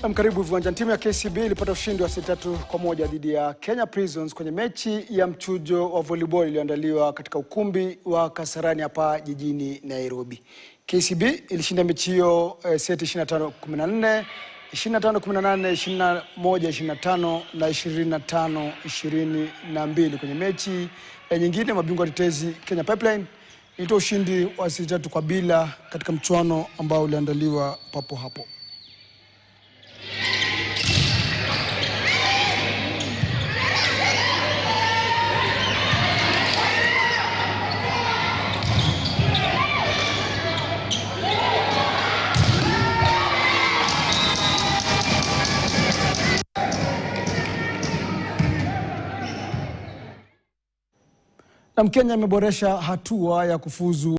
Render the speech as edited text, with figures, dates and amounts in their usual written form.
Karibu viwanjani. Timu ya KCB ilipata ushindi wa 3-1 dhidi ya Kenya Prisons kwenye mechi ya mchujo wa volleyball iliyoandaliwa katika ukumbi wa Kasarani hapa jijini Nairobi. KCB ilishinda mechi hiyo seti 25-14, 25-18, 21-25 na 25-22. Kwenye mechi nyingine, mabingwa watetezi Kenya Pipeline ilitoa ushindi wa 3-0 katika mchuano ambao uliandaliwa papo hapo. Na Mkenya ameboresha hatua ya kufuzu